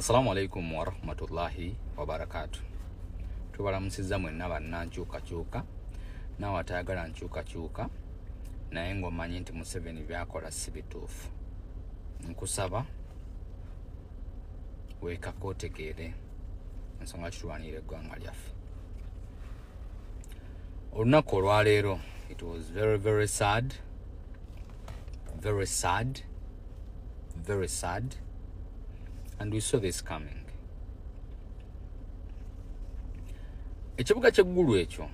Assalamu alaikum wa rahmatullahi wa barakatuh. Tubalamusiza mwenna bannankyukakyuka n'abatayagala nkyukakyuka naye ng'omanyi nti Museveni byakola si bituufu. Nkusaba weekako otegeere ensonga kitulwanirira eggwanga lyaffe. Olunaku olwaleero, it was very sad, very sad, and we saw this coming. Ekibuga ky'eggulu ekyo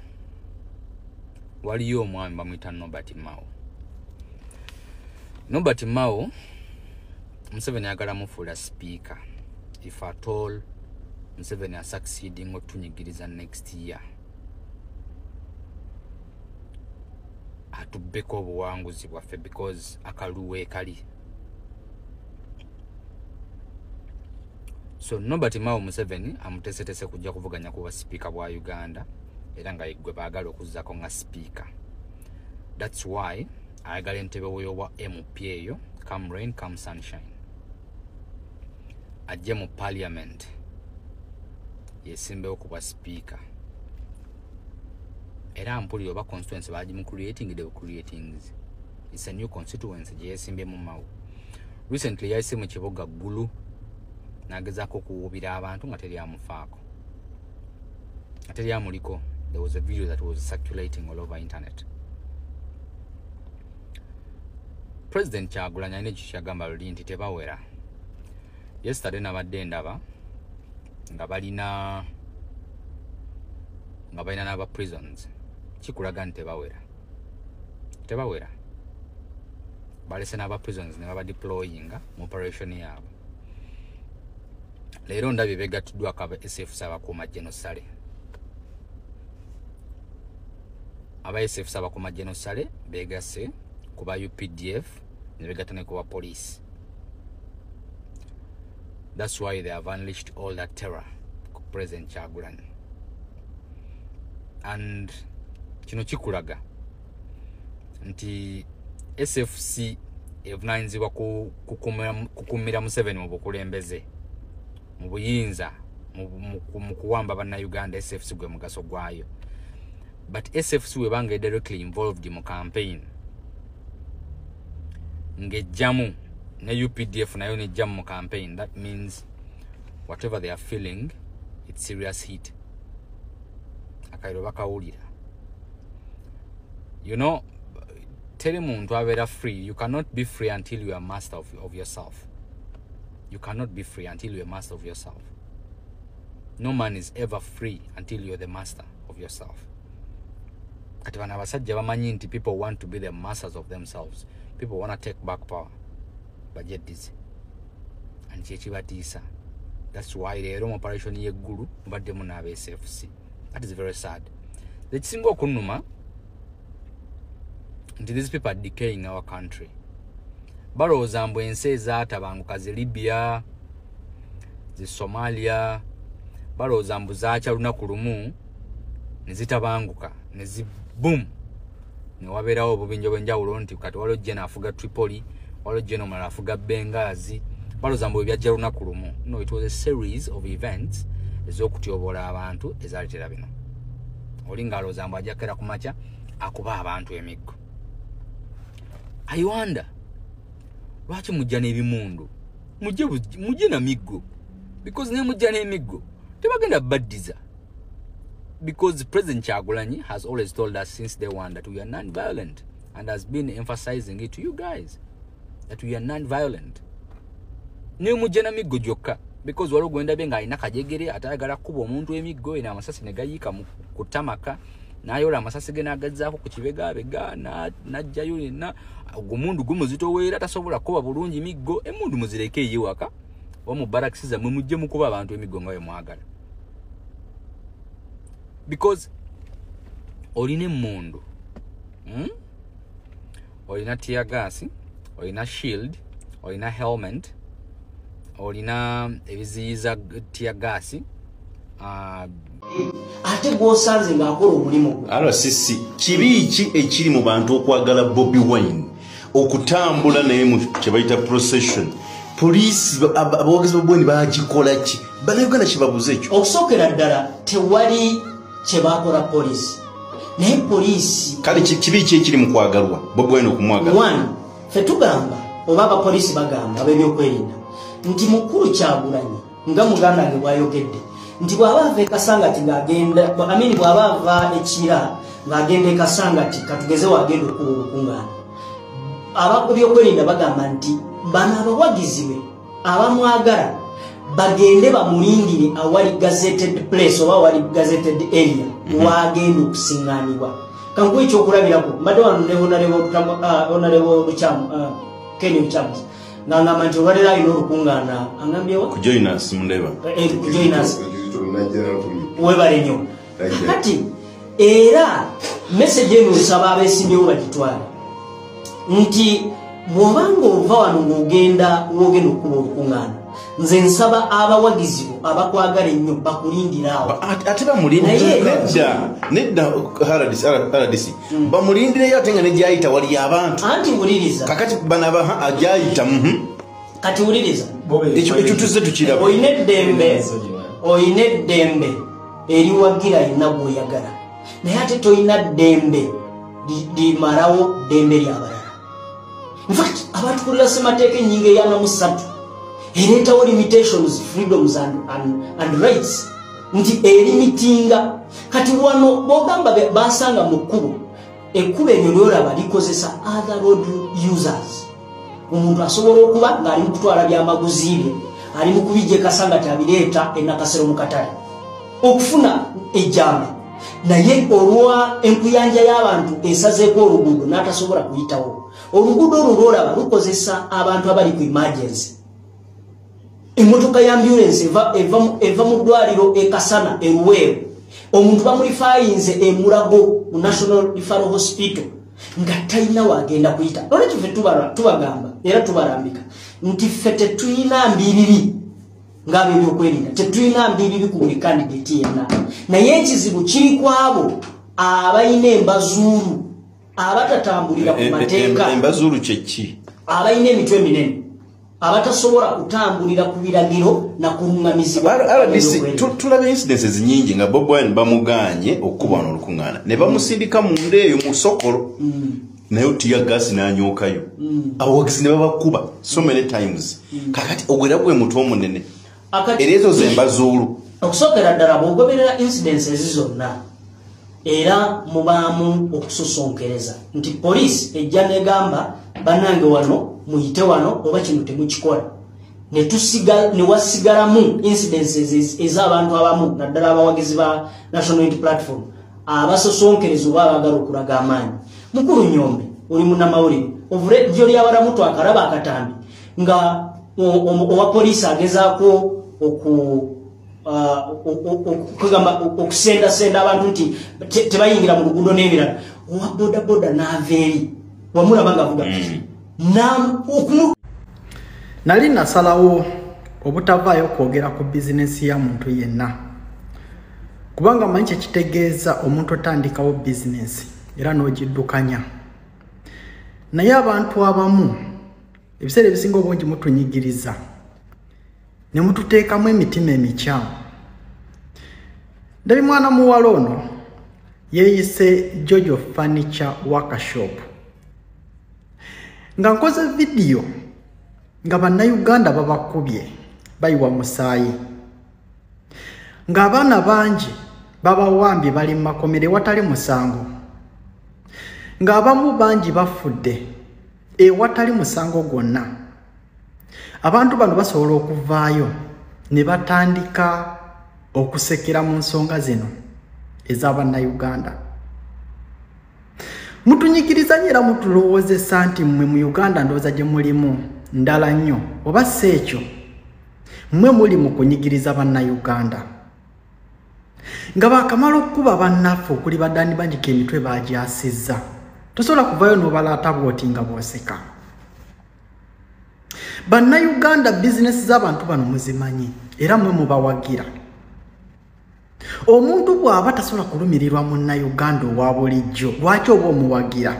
waliyo omwami bamuyita Nobert Mao. Nobert Mao, Museveni ayagala mufuula speaker. If at all Museveni are succeeding otunyigiriza next year, atubbeko obuwanguzi bwaffe because akaluwe kali. So Nobert Mao Museveni amutesetese kujja kuvuganya kuba speaker bwa Uganda era nga igwe baagala okuzzako nga speaker. That's why ayagala entebe oyo wa MP eyo, come rain come sunshine, ajje mu parliament yesimbewo kuba speaker. Era mpulira oba constituency bagimu creating the creatings. It's a new constituency gye yesimbe mu Mao. Recently yayise mu kibuga Gulu nagezaako kuwubira abantu nga teri amufaako, nga teri amuliko. There was a video that was circulating all over internet. President Kyagulanyi alina ekyo kyagamba luli nti tebawera. Yesterday nabadde ndaba nga balina n'aba prisons. Kikulaga nti tebawera. Balese n'aba prisons ne baba deployinga mu operation yaabwe. Leero ndabye begattiddwa akaba SFC abakuuma genocide. Aba SFC abakuuma genocide begase kuba UPDF ne begatta ne kuba police. That's why they have unleashed all that terror ku President Kyagulanyi. And kino kikulaga nti SFC evunanyizibwa kukumira Museveni mu bukulembeze, mu buyinza, mu kuwamba bannayuganda. SFC gwe mugaso gwayo. But SFC webanga directly involved mu campaign ngejjamu ne UPDF nayo nejjamu mu campaign, that means whatever they are feeling, it's serious heat. Akairo bakawulira. You know, tell muntu abeera free. You cannot be free until you are master of yourself. You cannot be free until you are master of yourself. No man is ever free until you are the master of yourself. Kati bana abasajja bamanyi nti people want to be the masters of themselves. People want to take back power. Bajja dizzy. And kyekibatiisa. That's why leero mu operation y'eggulu mubaddemu n'aba SFC. That is very sad. The kisinga okunuma nti these people are decaying our country. Balowooza mbu ensi ezaatabanguka zi Libya, zi Somalia, balowooza mbu zaakya lunaku lumu ne zitabanguka, ne zi boom, ne wabeerawo obubinja bw'enjawulo nti kati waliwo jjena afuga Tripoli, waliwo jjena omulala afuga Benghazi. Balowooza mbu byajja lunaku lumu. No, it was a series of events ez'okutyoboola abantu ezaaleetera bino. Oli ng'alowooza mbu ajja kera ku makya akuba abantu emiggo. I wonder, lwaki mujja n'ebimundu? Mujje na miggo. Because ne mujja n'emiggo tebagenda baddiza. Because President Kyagulanyi has always told us since day one that we are non-violent and has been emphasizing it to you guys that we are non-violent. Ne mujja na miggo gyokka. Because waliwo gwenda benga alina kajegere atayagala kuba omuntu emiggo ena amasasi ne gayiika mu kutamaka n'ayola amasasi ge n'agazzaako ku kibegabega n'ajjayo yenna ogumundu gumuzitoweera tasobola kuba bulungi miggo. Emundu muzireke eyiwaka wa mu barracks zammwe mujje mukuba abantu emiggo nga bwe mwagala. Because olina emmundu, olina tear gas, olina shield, olina helmet, olina ebiziyiza tear gas, ate gwosanze ng'akola omulimu gwe. RCC kibi ki ekiri mu bantu okwagala Bobi Wine okutambula naye mu kye bayita procession police abawagizi b'obweni bagikola ki bannayuganda kibabuze ekyo okusookera ddala tewali kye bakola poliisi naye poliisi kale kibi ki ekiri mu kwagalwa bobweni okumwagala one ffe tugamba oba abapoliisi bagamba ab'ebyokwerinda nti mukulu Kyagulanyi nga muganda wange bw'ayogedde nti bw'aba ava ekasangati ng'agenda bw'aba ava ekira ng'agenda ekasangati katugeze wagenda okuba obukuŋŋaana ab'ebyokwerinda bagamba nti bano abawagizi be abamwagala bagende bamulindire awali gazetted place oba awali gazetted area wagenda okusiŋŋaanibwa kankuwa ekyokulabirako mbadde wano ne honorable Ken Lukyamuz ng'angamba nti olwaleero alina olukuŋŋaana angambyewa kujoinus mundeba kujoinus webale nnyo kati era message eno nsaba abeesimbyewo bagitwale nti bw'obanga ova wano ng'ogenda okuba olukuŋŋaana nze nsaba abawagizi bo abakwagala ennyo bakulindira awo ate bamulindire nedda RDC bamulindireyo ate nga nejayita wali abantu anti wuliriza kakati banaba ajayita kati wuliriza ekyo tuzze tukiraba oyina eddembe eriwagira yonna gw'oyagala naye ate toyina ddembe limalawo ddembe lyabalala infact abatukulira ssemateeka ennyingo ey'anamusatu ereetawo limitations freedoms and rights nti erimitinga kati wano bogamba basanga mu kkubo ekkubo eryo lyolaba likozesa other road users omuntu asobola okuba ng'ali mu kutwala byamaguzi bye ali mu kubijja ekasangati abireeta enakasero mu katale okufuna ejjambe naye olwa enkuyanja y'abantu esazeeko oluguudo n'atasobola kuyitawo oluguudo olwo lwolaba lukozesa abantu abali ku emergency emotoka ya ambulance eva mu ddwaliro ekasana eruweero omuntu bamulifayinze emulago mu National Referral Hospital nga talina wagenda kuyita olwekyo ffe tubagamba era tubalambika nti ffe tetulina mbiriri ng'ab'ebyokwerinda tetulina mbiriri ku buli candidate yenna naye ekizibu kiri kwabo abalina embazuulu abatatambulira ku mateeka embazuulu kyeki abalina emitwe eminene abatasobola kutambulira ku biragiro na kuŋŋamizibwa tulaba incidences nyingi nga Bobi Wine bamuganye okuba wano olukuŋŋaana ne bamusindika munda eyo mu Sokolo naye otiya gasi n'anyookayo abawagizi ne babakuba so many times kakati ogwera gwe mutwe omunene era ezo zembazuulu okusookera ddala bw'ogoberera incidences zonna era mubaamu okusosonkereza nti poliisi ejja negamba bannange wano muyite wano oba kino temukikola ne wasigalamu incidences ez'abantu abamu naddala abawagizi ba National Unity Platform abasosonkereza oba abagala okulaga amaanyi mukulu Nyombe oli munnamawulire ovule jjo lyabalamu twakalaba akatambi nga owa poliisi agezaako okusendasenda abantu nti tebayingira mu luguudo n'ebirala owa bodaboda n'aveeri wamulaba ng'avuga nali nasalawo obutavaayo kwogera ku bizinesi ya muntu yenna kubanga manyi kyekitegeeza omuntu otandikawo bizinesi era n'ogiddukanya naye abantu abamu ebiseera ebisinga obungi mutunyigiriza ne mututeekamu emitima emikyamu ndabi mwana muwala ono yeeyise Jojo Furniture Workshop nga nkoze vidiyo nga bannayuganda babakubye bayiwa musaayi ng'abaana bangi babawambye bali mu makomero ewatali musango ng'abamu bangi bafudde ewatali musango gwonna abantu bano basobola okuvaayo ne batandika okusekera mu nsonga zino ez'abannayuganda mutunyikiriza era mutulowoozesa nti mmwe mu Uganda ndowooza gye mulimu ndala nnyo oba si ekyo mmwe muli mu kunyigiriza bannayuganda nga baakamala okukuba bannaffe okuli baddaani banjika emitwe baagyasizza tosobola kuvaayo n'obalaata bwoti nga bw'oseka bannayuganda bizinesi z'abantu bano muzimanyi era mmwe mubawagira omuntu bw'aba tasobola kulumirirwa munnayuganda owa bulijjo lwaki oba omuwagira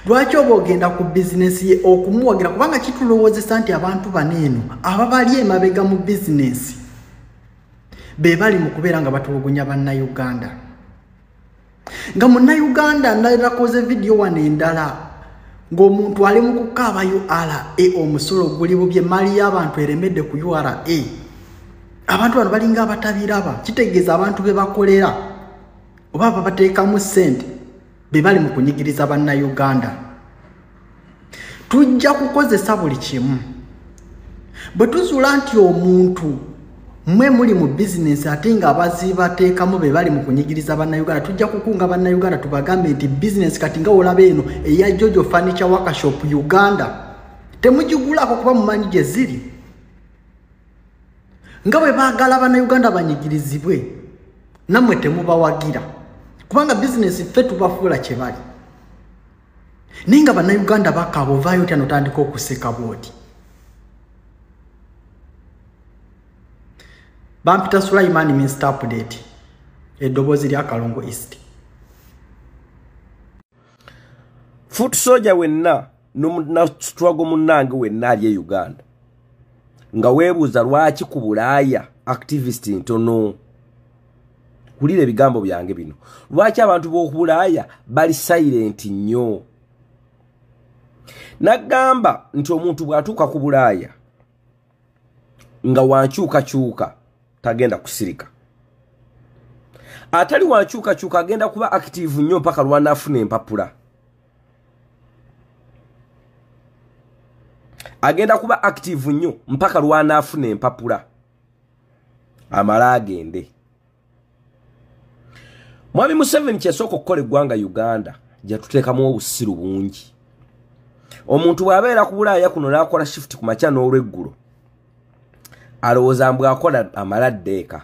lwaki oba ogenda ku bizinesi ye okumuwagira kubanga kitulowoozesa nti abantu baneeno ababali emabega mu bizinesi be bali mu kubeera nga batulugunya bannayuganda nga munnayuganda nalakoze vidiyo wano endala ng'omuntu ali mu kukaaba URA omusolo guli bubye mali y'abantu eremedde ku URA abantu bano balinga abatabiraba kitegeeza abantu be bakolera oba babateekamu ssente be bali mu kunyigiriza bannayuganda tujja kukozesa buli kimu bwe tuzuula nti omuntu mwe muli mu bizinesi ate nga abazibateekamu be bali mu kunyigiriza bannayuganda tujja kukunga bannayuganda tubagambe nti bizinesi kati nga olaba eno eya Jojo Furniture Workshop Uganda temugigulako kuba mumanyi gye ziri nga bwe baagala bannayuganda banyigirizibwe nammwe temubawagira kubanga bizinesi ffe tubafuula kye bali naye nga bannayuganda bakaaba ovaayo otya notandika okuseka bwoti Bampita Sulaiman Minster Update eddoboozi lya Kalongo East. Foot soldier wenna na struggle munnange wenna ali Uganda nga weebuuza lwaki ku Bulaaya activist ntono kulira ebigambo byange bino lwaki abantu b'oku Bulaaya bali silent nnyo nagamba nti omuntu bw'atuuka ku Bulaaya nga wankyukakyuka tagenda kusirika atali wankyukakyuka agenda kuba active nnyo mpaka lwanaafuna empapula agenda kuba active nnyo mpaka lwanaafuna empapula amala agende Mwami Museveni kyesooka okukola eggwanga Uganda gyatuteekamu obusiru bungi omuntu bw'abeera ku Bulaaya kuno n'akola shift ku makya n'olweggulo alowooza mbu akola amaladde eka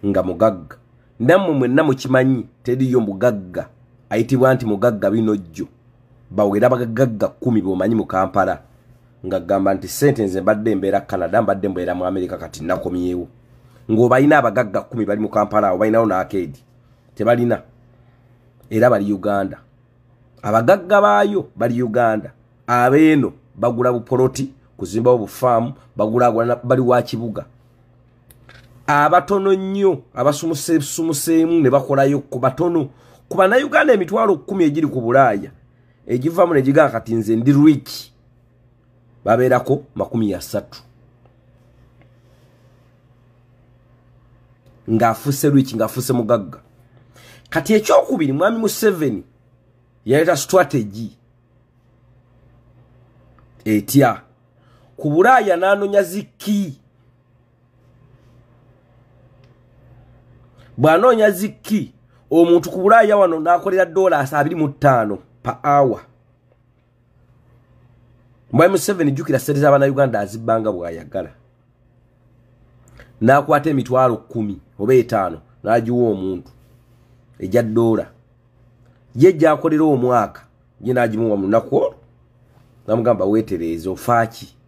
nga mugagga nammwe mwenna mukimanyi teriyo mugagga ayitibwa nti mugagga bino jjo bawera bagagga 10 b'omanyi mu Kampala nga gamba nti sente nze mbadde mbeera Canada mbadde mbeera mu America kati nakomyewo ng'obalina abagagga 10 bali mu Kampala awo balinawo n'akeedi tebalina era bali Uganda abagagga baayo bali Uganda abeeno bagula bupoloti kuzimba obufaamu bagula bali wa kibuga abatono nnyo abasumuseemu ne bakolayo ku batono ku bannayuganda emitwalo 10 egiri ku Bulaaya egivaamu ne gigaa kati nze ndi rich babeerako 30 ng'afuse rich ng'afuse mugagga kati ekyokubiri Mwami Museveni yaleeta strategy etya ku Bulaaya n'anonya zikki bw'anoonya zikki omuntu ku Bulaaya wano n'akolera $25 per hour Mwami Museveni jjukira ssente z'Abannayuganda azibbanga bw'ayagala n'akwata emitwalo 10 oba 5 n'agiwa omuntu ejja $1 ye gy'akolera omwaka ye n'agimuwa mu lunaku olwo n'amugamba weetereeza ofaaki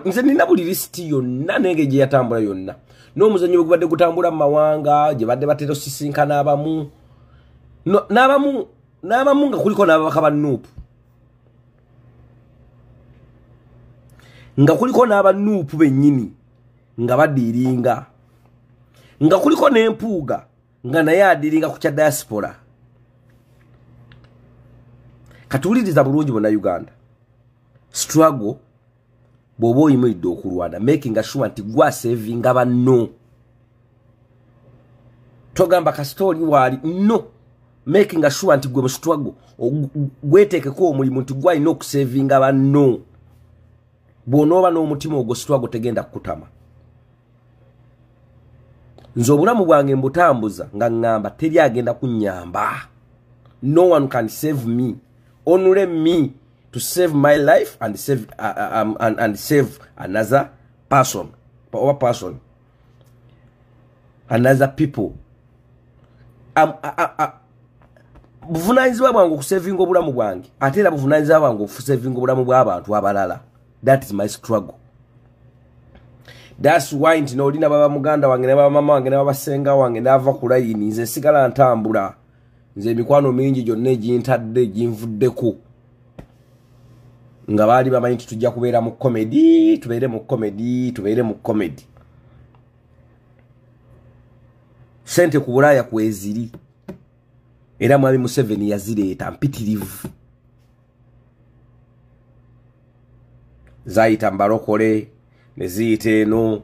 nze nina buli lisiti yonna nenge gye yatambula yonna n'omuzannyo bwe gubadde gutambula mu mawanga gye badde batera osisinkana abamu n'abamu nga kuliko n'ababaka ba Nuupu nga kuliko n'abanuupu bennyini nga badiiringa nga kuliko n'empuuga nga naye adiiringa ku kya diaspora katuwuliriza bulungi bonna Uganda struggle bw'oba oyimiridde okulwana making sure nti gwasevinga banno togamba kasitooli waali no making sure nti gwe mu struggle gweteekeko omulimu nti gwalina okusevinga banno bw'onooba n'omutima ogwo struggle tegenda kukutama nze obulamu bwange mbutambuza nga ngamba teri agenda kunnyamba no one can save me only me to save my life and save another person or person another people buvunaanyizibwa bwange okusevinga obulamu bwange ate era buvunaanyizibwa bwange okusevinga obulamu bw'abantu abalala that is my struggle that's why nti n'olina baba muganda wange ne baba mama wange ne baba senga wange n'ava ku layini nze sigala ntambula nze mikwano mingi gyonna egintadde ginvuddeko nga baali bamanyi nti tujja kubeera mu comedy tubeere mu comedy sente ku Bulaaya kweziri era mwami Museveni yazireeta mpitirivu zayita mbalokole ne ziyita eno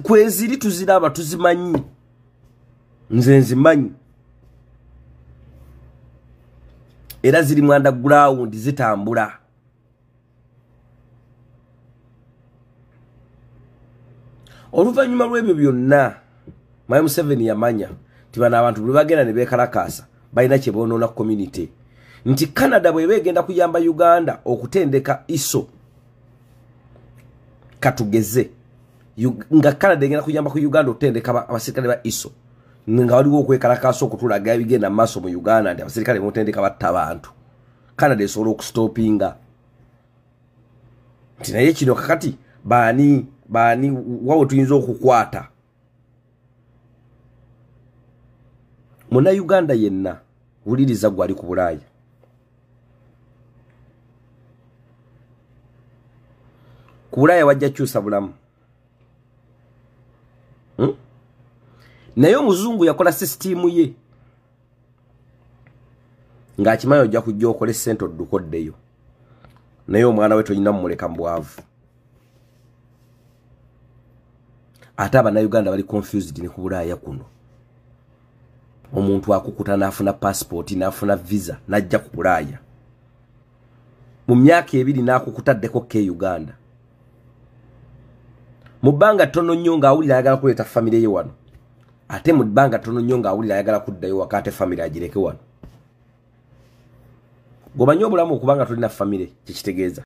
kweziri tuziraba tuzimanyi nze nzimanyi era ziri mu underground zitambula oluvannyuma lw'ebyo byonna mwami Museveni yamanya nti bano abantu buli bagenda ne beekalakaasa balina kye boonoona community nti Canada bw'eba egenda kuyamba Uganda okutendeka ISO katugeze nga Canada egenda kuyamba ku Uganda okutendeka abasirikale ba ISO nga waliwo okwekalakaasa okutulaga ebigenda mu maaso mu Uganda nti abasirikale bamutendeka batta abantu Canada esobola okustopinga nti naye kino kakati baani wawe tuyinza okukwata muna Uganda yenna wuliriza gwali ku Bulaaya ku Bulaaya wajja kyusa bulamu naye omuzungu yakola sisitimu ye ng'akimanyi ojja kujja okole ssente odduka oddeyo naye omwana we tolina mumuleka mu bwavu ate abannayuganda bali confused ne ku Bulaaya kuno omuntu akukuta n'afuna passport n'afuna visa n'ajja ku Bulaaya mu myaka 2 n'akukutaddeko ke Uganda mu bbanga ttono nnyo ng'awulira ayagala kuleeta famire ye wano ate mu bbanga ttono nnyo ng'awulira ayagala kuddayo waka ate famire agireke wano gomanyi obulamu okubanga tolina famire kikitegeeza